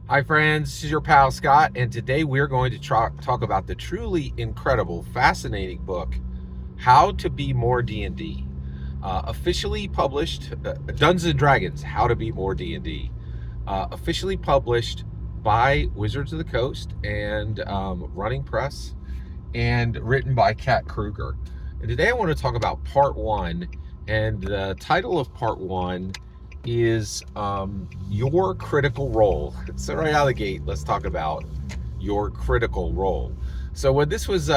Hi friends, this is your pal Scott, and today we're going to talk about the truly incredible, fascinating book, How to Be More D&D. Officially published, Dungeons and Dragons, How to Be More D&D. Officially published by Wizards of the Coast and Running Press, and written by Kruger. And today I want to talk about part one, and the title of part one is your critical role. So right out of the gate, let's talk about your critical role. So when this was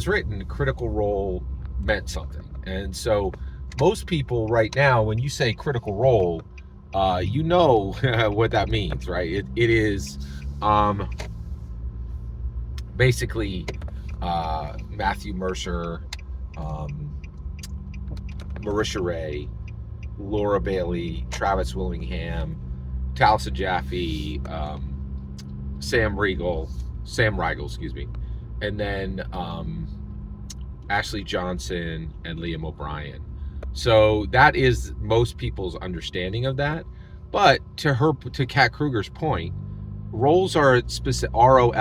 written, critical role meant something, and so most people right now, when you say critical role, you know what that means, right? It is basically Matthew Mercer, Marisha Ray, Laura Bailey, Travis Willingham, Taliesin Jaffe, Sam Riegel, and then Ashley Johnson and Liam O'Brien. So that is most people's understanding of that. But to Kat Kruger's point, roles are specific. ROLE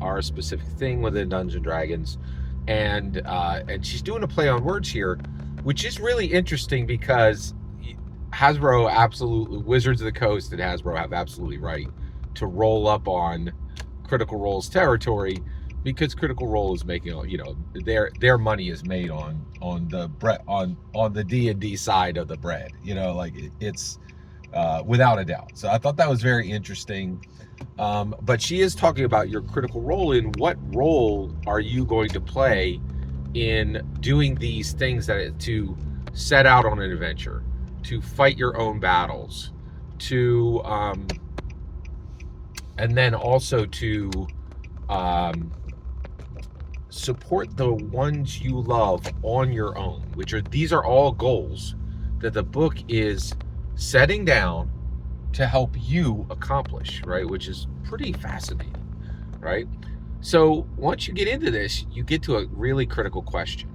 are a specific thing within Dungeons and Dragons, and she's doing a play on words here, which is really interesting because Wizards of the Coast and Hasbro have absolutely right to roll up on Critical Role's territory, because Critical Role is making, their money is made on the bread, on the D&D side of the bread, it's without a doubt. So I thought that was very interesting. But she is talking about your critical role. In what role are you going to play in doing these things to set out on an adventure, to fight your own battles, to and then also to support the ones you love on your own, these are all goals that the book is setting down to help you accomplish, right? Which is pretty fascinating, right? So once you get into this, you get to a really critical question.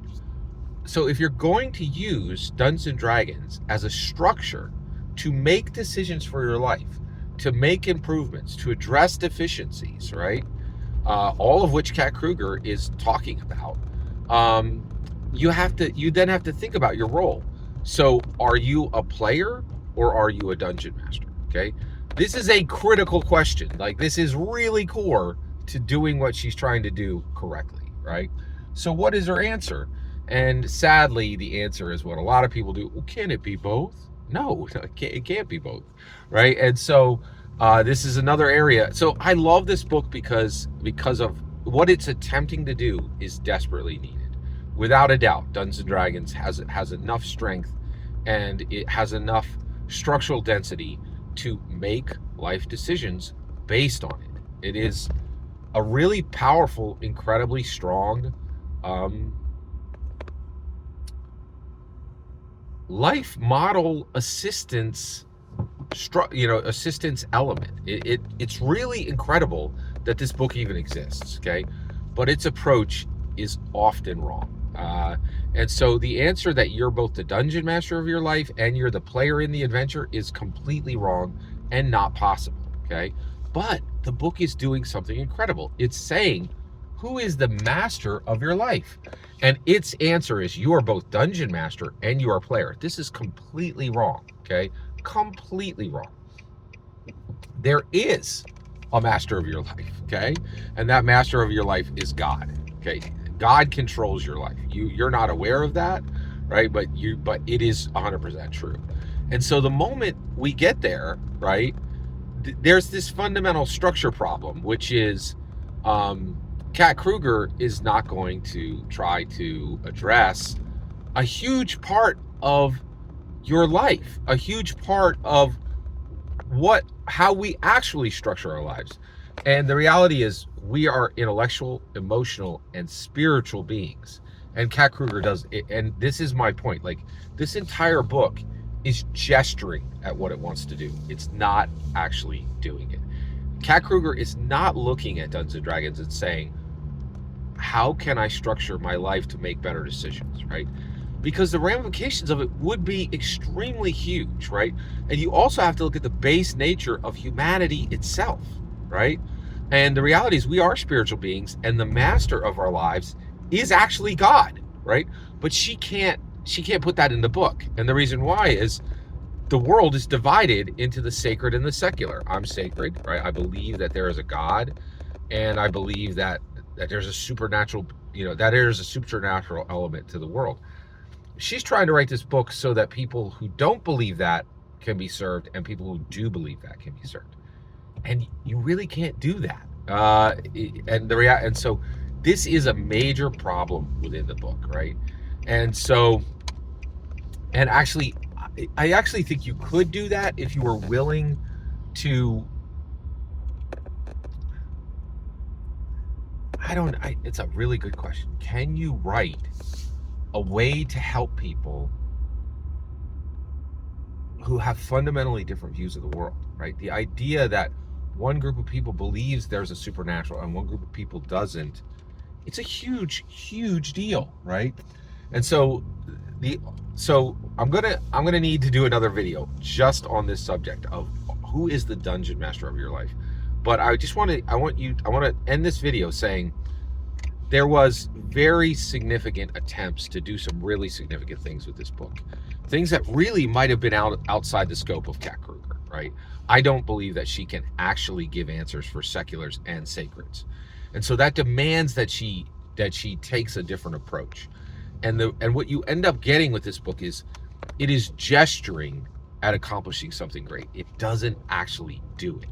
So if you're going to use Dungeons and Dragons as a structure to make decisions for your life, to make improvements, to address deficiencies, right? All of which Kat Kruger is talking about. You then have to think about your role. So are you a player or are you a dungeon master? Okay. This is a critical question. Like, this is really core to doing what she's trying to do correctly, right? So what is her answer? And sadly, the answer is what a lot of people do. Well, can it be both? No, it can't be both, right? And so this is another area. So I love this book because of what it's attempting to do is desperately needed. Without a doubt, Dungeons and Dragons has enough strength, and it has enough structural density to make life decisions based on it. It is a really powerful, incredibly strong life model assistance element. It's really incredible that this book even exists, okay? But its approach is often wrong. And so the answer that you're both the dungeon master of your life and you're the player in the adventure is completely wrong and not possible, okay? But the book is doing something incredible. It's saying, who is the master of your life? And its answer is, you are both dungeon master and you are player. This is completely wrong, okay? Completely wrong. There is a master of your life, okay? And that master of your life is God, okay? God controls your life. You're not aware of that, right? But it is 100% true. And so the moment we get there, right, there's this fundamental structure problem, which is Kat Kruger is not going to try to address a huge part of your life, a huge part of how we actually structure our lives. And the reality is, we are intellectual, emotional, and spiritual beings. And Kat Kruger does it. And this is my point. Like, this entire book is gesturing at what it wants to do. It's not actually doing it. Kat Kruger is not looking at Dungeons and Dragons and saying, how can I structure my life to make better decisions, right? because the ramifications of it would be extremely huge, right? And you also have to look at the base nature of humanity itself, right? And the reality is we are spiritual beings, and the master of our lives is actually God, right? But she can't put that in the book. And the reason why is the world is divided into the sacred and the secular. I'm sacred, right? I believe that there is a God, and I believe that there's a supernatural, that there's a supernatural element to the world. She's trying to write this book so that people who don't believe that can be served, and people who do believe that can be served. And you really can't do that. And so this is a major problem within the book, right? And so, and actually, I actually think you could do that if you were willing to. It's a really good question. Can you write a way to help people who have fundamentally different views of the world, right? The idea that one group of people believes there's a supernatural and one group of people doesn't, it's a huge, huge deal, right? And so I'm gonna need to do another video just on this subject of who is the dungeon master of your life. But I want to end this video saying there was very significant attempts to do some really significant things with this book. Things that really might have been outside the scope of Kat Kruger, right? I don't believe that she can actually give answers for seculars and sacreds. And so that demands that she takes a different approach. And what you end up getting with this book is it is gesturing at accomplishing something great. It doesn't actually do it.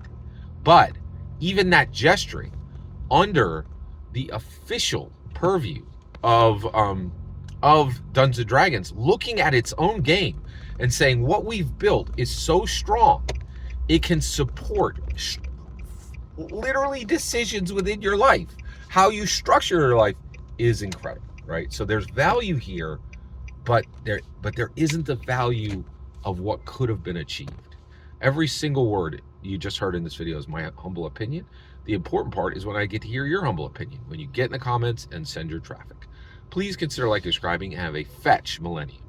But even that gesturing under the official purview of Dungeons and Dragons, looking at its own game and saying what we've built is so strong, it can support literally decisions within your life. How you structure your life is incredible, right? So there's value here, but there isn't the value of what could have been achieved. Every single word you just heard in this video is my humble opinion. The important part is when I get to hear your humble opinion, when you get in the comments and send your traffic. Please consider liking, subscribing, and have a fetch millennium.